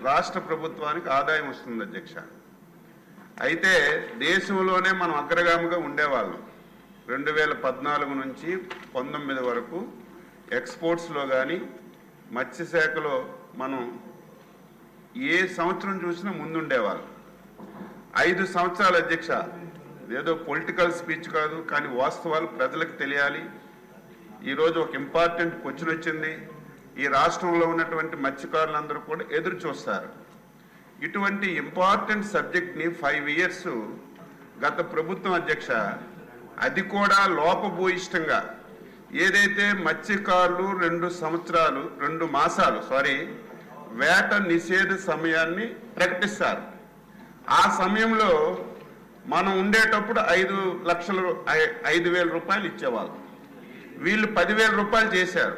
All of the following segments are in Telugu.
రాష్ట్ర ప్రభుత్వానికి ఆదాయం వస్తుంది అధ్యక్ష. అయితే దేశంలోనే మనం అగ్రగామిగా ఉండేవాళ్ళం. 2014 నుంచి 19 వరకు ఎక్స్పోర్ట్స్లో కానీ మత్స్యశాఖలో మనం ఏ సంవత్సరం చూసినా ముందుండేవాళ్ళం. 5 సంవత్సరాలు అధ్యక్ష, ఏదో పొలిటికల్ స్పీచ్ కాదు, కానీ వాస్తవాలు ప్రజలకు తెలియాలి. ఈరోజు ఒక ఇంపార్టెంట్ క్వశ్చన్ వచ్చింది. ఈ రాష్ట్రంలో ఉన్నటువంటి మత్స్యకారులందరూ కూడా ఎదురు చూస్తారు. ఇటువంటి ఇంపార్టెంట్ సబ్జెక్ట్ని 5 ఇయర్స్ గత ప్రభుత్వం అధ్యక్ష, అది కూడా లోపభూయిష్టంగా ఏదైతే మత్స్యకారులు 2 మాసాలు వేట నిషేధ సమయాన్ని ప్రకటిస్తారు. ఆ సమయంలో మనం ఉండేటప్పుడు 5,00,000 రూపాయలు ఇచ్చేవాళ్ళు. వీళ్ళు 10,000 రూపాయలు చేశారు.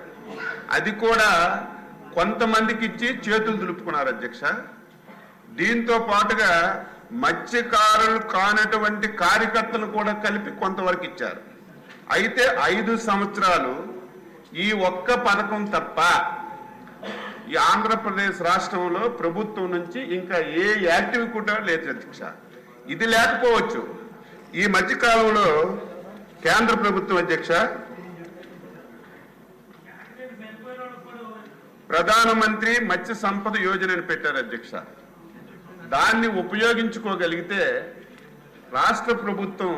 అది కూడా కొంతమందికి ఇచ్చి చేతులు దులుపుకున్నారు అధ్యక్ష. దీంతో పాటుగా మత్స్యకారులు కానటువంటి కార్యకర్తలు కూడా కలిపి కొంతవరకు ఇచ్చారు. అయితే 5 సంవత్సరాలు ఈ ఒక్క పథకం తప్ప ఈ ఆంధ్రప్రదేశ్ రాష్ట్రంలో ప్రభుత్వం నుంచి ఇంకా ఏ యాక్టివ్ కూడా లేదు అధ్యక్ష. ఇది లేకపోవచ్చు. ఈ మధ్యకాలంలో కేంద్ర ప్రభుత్వం అధ్యక్ష ప్రధానమంత్రి మత్స్య సంపద యోజనని పెట్టారు అధ్యక్ష. దాన్ని ఉపయోగించుకోగలిగితే రాష్ట్ర ప్రభుత్వం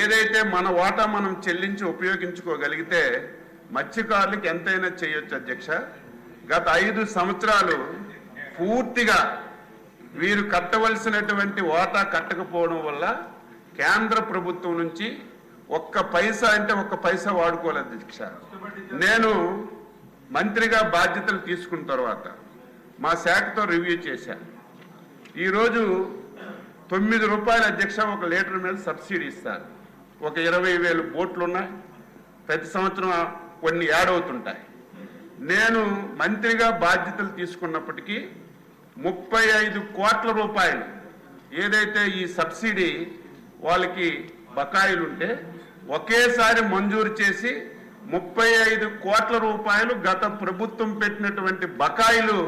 ఏదైతే మన వాటా మనం చెల్లించి ఉపయోగించుకోగలిగితే మత్స్యకారులకు ఎంతైనా చేయొచ్చు అధ్యక్ష. గత 5 సంవత్సరాలు పూర్తిగా వీరు కట్టవలసినటువంటి వాటా కట్టకపోవడం వల్ల కేంద్ర ప్రభుత్వం నుంచి ఒక్క పైసా అంటే ఒక్క పైసా వాడుకోలేదు అధ్యక్ష. నేను మంత్రిగా బాధ్యతలు తీసుకున్న తర్వాత మా శాఖతో రివ్యూ చేశాను. ఈరోజు 9 రూపాయల అధ్యక్ష 1 లీటర్ మీద సబ్సిడీ ఇస్తారు. ఒక 20,000 బోట్లు ఉన్నాయి. ప్రతి సంవత్సరం కొన్ని యాడ్ అవుతుంటాయి. నేను మంత్రిగా బాధ్యతలు తీసుకున్నప్పటికీ 35 కోట్ల రూపాయలు ఏదైతే ఈ సబ్సిడీ వాళ్ళకి బకాయిలు ఉంటే ఒకేసారి మంజూరు చేసి 35 కోట్ల రూపాయలు గత ప్రభుత్వం పెట్టినటువంటి బకాయిలు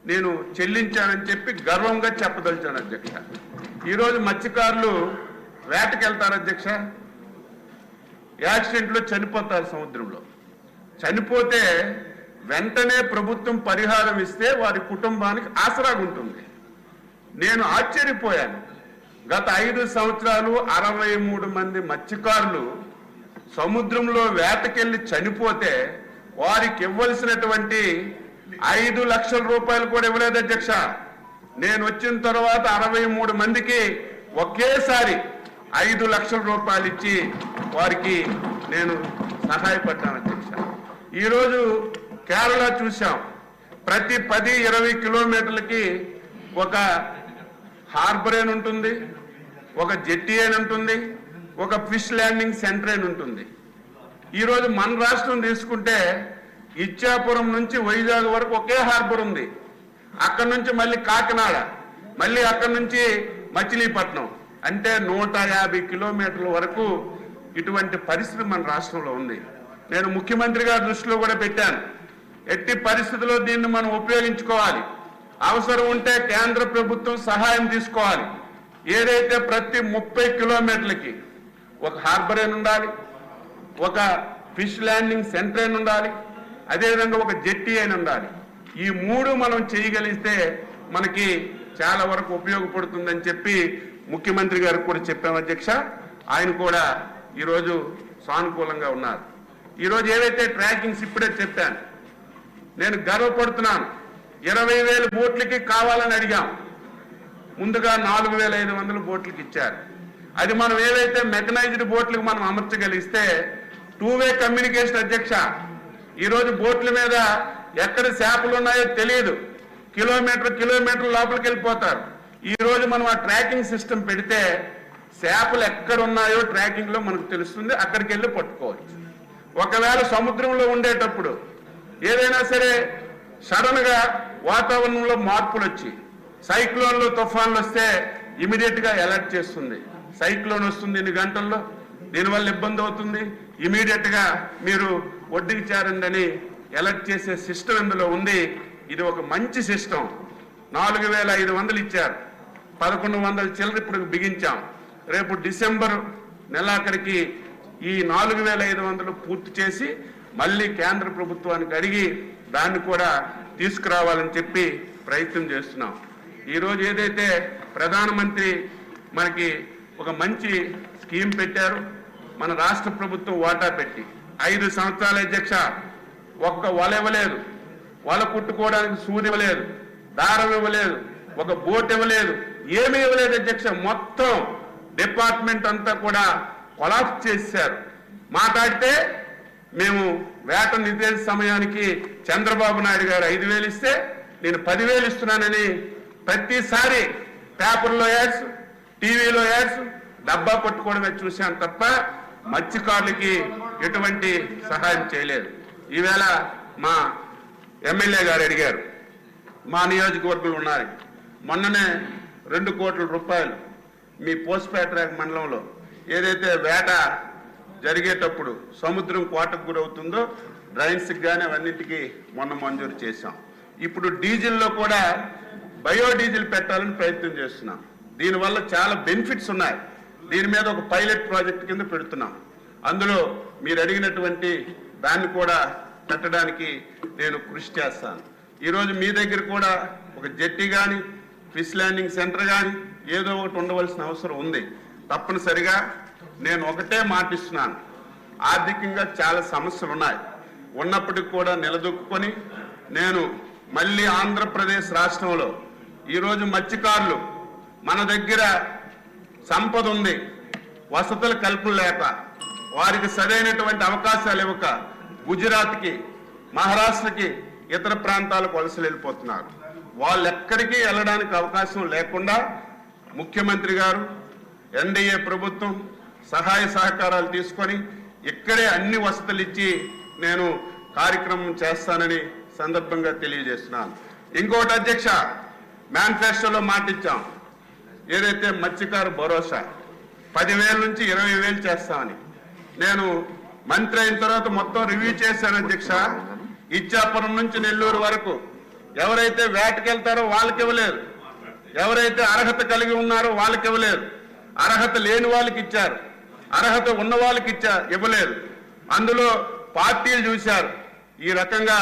నేను చెల్లించానని చెప్పి గర్వంగా చెప్పదలిచాను అధ్యక్ష. ఈరోజు మత్స్యకారులు వేటకి వెళ్తారు అధ్యక్ష, యాక్సిడెంట్లో చనిపోతారు సముద్రంలో. చనిపోతే వెంటనే ప్రభుత్వం పరిహారం ఇస్తే వారి కుటుంబానికి ఆసరాగా ఉంటుంది. నేను ఆశ్చర్యపోయాను. గత 5 సంవత్సరాలు 63 మంది మత్స్యకారులు సముద్రంలో వేటకెళ్ళి చనిపోతే వారికి ఇవ్వాల్సినటువంటి 5 లక్షల రూపాయలు కూడా ఇవ్వలేదు అధ్యక్ష. నేను వచ్చిన తర్వాత 63 మందికి ఒకేసారి 5 లక్షల రూపాయలు ఇచ్చి వారికి నేను సహాయపడ్డాను అధ్యక్ష. ఈరోజు కేరళ చూసాం. ప్రతి 10-20 కిలోమీటర్లకి ఒక హార్బర్ అని ఉంటుంది, ఒక జెట్టి అని ఉంటుంది, ఒక ఫిష్ ల్యాండింగ్ సెంటర్ అని ఉంటుంది. ఈరోజు మన రాష్ట్రం తీసుకుంటే ఇచ్చాపురం నుంచి వైజాగ్ వరకు ఒకే హార్బర్ ఉంది. అక్కడి నుంచి మళ్ళీ కాకినాడ, మళ్ళీ అక్కడి నుంచి మచిలీపట్నం, అంటే 150 కిలోమీటర్ల వరకు ఇటువంటి పరిస్థితి మన రాష్ట్రంలో ఉంది. నేను ముఖ్యమంత్రి గారి దృష్టిలో కూడా పెట్టాను. ఎట్టి పరిస్థితుల్లో దీన్ని మనం ఉపయోగించుకోవాలి. అవసరం ఉంటే కేంద్ర ప్రభుత్వం సహాయం తీసుకోవాలి. ఏదైతే ప్రతి 30 కిలోమీటర్లకి ఒక హార్బర్ అని ఉండాలి, ఒక ఫిష్ ల్యాండింగ్ సెంటర్ అని ఉండాలి, అదేవిధంగా ఒక జెట్టి అని ఉండాలి. ఈ 3 మనం చేయగలిగితే మనకి చాలా వరకు ఉపయోగపడుతుందని చెప్పి ముఖ్యమంత్రి గారికి కూడా చెప్పాము అధ్యక్ష. ఆయన కూడా ఈరోజు సానుకూలంగా ఉన్నారు. ఈరోజు ఏవైతే ట్రాకింగ్స్ ఇప్పుడే చెప్పాను, నేను గర్వపడుతున్నాను. 20,000 బోట్లకి కావాలని అడిగాం. ముందుగా 4,500 బోట్లకి ఇచ్చారు. అది మనం ఏదైతే మెకనైజ్డ్ బోట్లకు మనం అమర్చగలిగిస్తే 2-వే కమ్యూనికేషన్ అధ్యక్ష. ఈరోజు బోట్ల మీద ఎక్కడ చేపలు ఉన్నాయో తెలియదు, కిలోమీటర్ లోపలికి వెళ్ళిపోతారు. ఈరోజు మనం ఆ ట్రాకింగ్ సిస్టమ్ పెడితే చేపలు ఎక్కడ ఉన్నాయో ట్రాకింగ్లో మనకు తెలుస్తుంది, అక్కడికి వెళ్ళి పట్టుకోవచ్చు. ఒకవేళ సముద్రంలో ఉండేటప్పుడు ఏదైనా సరే సడన్గా వాతావరణంలో మార్పులు వచ్చి సైక్లోన్లు తుఫాన్లు వస్తే ఇమీడియట్గా అలర్ట్ చేస్తుంది. సైక్లోన్ వస్తుంది ఇన్ని గంటల్లో, దీనివల్ల ఇబ్బంది అవుతుంది, ఇమీడియట్గా మీరు ఒడ్డుకి చేరండి అని అలర్ట్ చేసే సిస్టమ్ ఇందులో ఉంది. ఇది ఒక మంచి సిస్టమ్. 4,500 ఇచ్చారు, 1,100 చిల్లర ఇప్పుడు బిగించాం. రేపు డిసెంబర్ నెలాఖరికి ఈ 4,500 పూర్తి చేసి మళ్ళీ కేంద్ర ప్రభుత్వానికి అడిగి దాన్ని కూడా తీసుకురావాలని చెప్పి ప్రయత్నం చేస్తున్నాం. ఈరోజు ఏదైతే ప్రధానమంత్రి మనకి ఒక మంచి స్కీమ్ పెట్టారు, మన రాష్ట్ర ప్రభుత్వం వాటా పెట్టి 5 సంవత్సరాల అధ్యక్ష ఒక్క వల ఇవ్వలేదు, వల కుట్టుకోవడానికి సూది ఇవ్వలేదు, దారం ఇవ్వలేదు, ఒక బోట్ ఇవ్వలేదు, ఏమీ ఇవ్వలేదు అధ్యక్ష. మొత్తం డిపార్ట్మెంట్ అంతా కూడా కొలాప్స్ చేశారు. మాట్లాడితే మేము వేట నిర్దేశ సమయానికి చంద్రబాబు నాయుడు గారు 5,000 ఇస్తే నేను 10,000 ఇస్తున్నానని ప్రతిసారి పేపర్లో యాడ్స్, టీవీలో యాడ్స్, డబ్బా కొట్టుకోవడమే చూశాను తప్ప మత్స్యకారులకి ఎటువంటి సహాయం చేయలేదు. ఈవేళ మా ఎమ్మెల్యే గారు అడిగారు, మా నియోజకవర్గంలో ఉన్నారు, మొన్ననే 2 కోట్ల రూపాయలు మీ పోస్ట్పేట మండలంలో ఏదైతే వేట జరిగేటప్పుడు సముద్రం కోటకు గురవుతుందో డ్రైన్స్కి కానీ అవన్నింటికి మొన్న మంజూరు చేశాం. ఇప్పుడు డీజిల్లో కూడా బయోడీజిల్ పెట్టాలని ప్రయత్నం చేస్తున్నాం. దీనివల్ల చాలా బెనిఫిట్స్ ఉన్నాయి. దీని మీద ఒక పైలట్ ప్రాజెక్ట్ కింద పెడుతున్నాం. అందులో మీరు అడిగినటువంటి దాన్ని కూడా పెట్టడానికి నేను కృషి చేస్తాను. ఈరోజు మీ దగ్గర కూడా ఒక జెట్టి కానీ ఫిష్ ల్యాండింగ్ సెంటర్ కానీ ఏదో ఒకటి ఉండవలసిన అవసరం ఉంది. తప్పనిసరిగా నేను ఒకటే మాటిస్తున్నాను, ఆర్థికంగా చాలా సమస్యలు ఉన్నాయి, ఉన్నప్పటికీ కూడా నిలదొక్కుని నేను మళ్ళీ ఆంధ్రప్రదేశ్ రాష్ట్రంలో ఈరోజు మత్స్యకారులు మన దగ్గర సంపద ఉంది, వసతుల కల్పన లేక వారికి సరైనటువంటి అవకాశాలు ఇవ్వక గుజరాత్కి, మహారాష్ట్రకి, ఇతర ప్రాంతాలకు వలసలు వెళ్ళిపోతున్నారు. వాళ్ళు ఎక్కడికి వెళ్ళడానికి అవకాశం లేకుండా ముఖ్యమంత్రి గారు, ఎన్డీఏ ప్రభుత్వం సహాయ సహకారాలు తీసుకొని ఇక్కడే అన్ని వసతులు ఇచ్చి నేను కార్యక్రమం చేస్తానని సందర్భంగా తెలియజేస్తున్నాను. ఇంకోటి అధ్యక్ష, మేనిఫెస్టోలో మాటిచ్చాం, ఏదైతే మత్స్యకారు భరోసా 10,000 నుంచి 20,000 చేస్తామని. నేను మంత్రి అయిన తర్వాత మొత్తం రివ్యూ చేశాను అధ్యక్ష. ఇచ్చాపురం నుంచి నెల్లూరు వరకు ఎవరైతే వేటకెళ్తారో వాళ్ళకి ఇవ్వలేదు, ఎవరైతే అర్హత కలిగి ఉన్నారో వాళ్ళకి ఇవ్వలేదు, అర్హత లేని వాళ్ళకి ఇచ్చారు, అర్హత ఉన్న వాళ్ళకి ఇవ్వలేదు. అందులో పార్టీలు చూశారు. ఈ రకంగా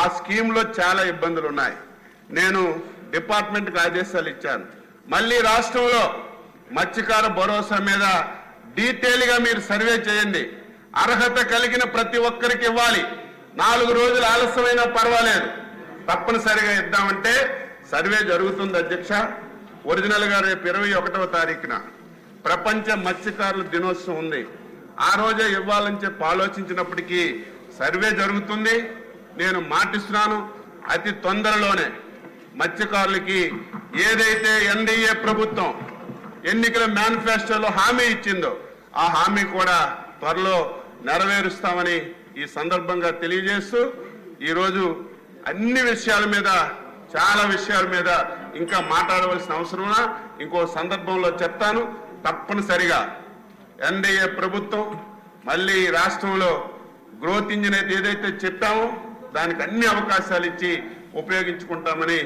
ఆ స్కీమ్లో చాలా ఇబ్బందులు ఉన్నాయి. నేను డిపార్ట్మెంట్కి ఆదేశాలు ఇచ్చాను, మళ్ళీ రాష్ట్రంలో మత్స్యకార భరోసా మీద డీటెయిల్గా మీరు సర్వే చేయండి. అర్హత కలిగిన ప్రతి ఒక్కరికి ఇవ్వాలి. 4 రోజులు ఆలస్యమైనా పర్వాలేదు, తప్పనిసరిగా ఇద్దామంటే సర్వే జరుగుతుంది అధ్యక్ష. ఒరిజినల్గా రేపు 21వ తారీఖున ప్రపంచ మత్స్యకారుల దినోత్సవం ఉంది. ఆ రోజే ఇవ్వాలని చెప్పి ఆలోచించినప్పటికీ సర్వే జరుగుతుంది. నేను మాటిస్తున్నాను, అతి తొందరలోనే మత్స్యకారులకి ఏదైతే ఎన్డీఏ ప్రభుత్వం ఎన్నికల మేనిఫెస్టోలో హామీ ఇచ్చిందో ఆ హామీ కూడా త్వరలో నెరవేరుస్తామని ఈ సందర్భంగా తెలియజేస్తూ, ఈరోజు అన్ని విషయాల మీద, చాలా విషయాల మీద ఇంకా మాట్లాడవలసిన అవసరమా ఇంకో సందర్భంలో చెప్తాను. తప్పనిసరిగా ఎన్డీఏ ప్రభుత్వం మళ్ళీ రాష్ట్రంలో గ్రోత్ ఇంజిన్ అయితే ఏదైతే చెప్పామో దానికి అన్ని అవకాశాలు ఇచ్చి ఉపయోగించుకుంటామని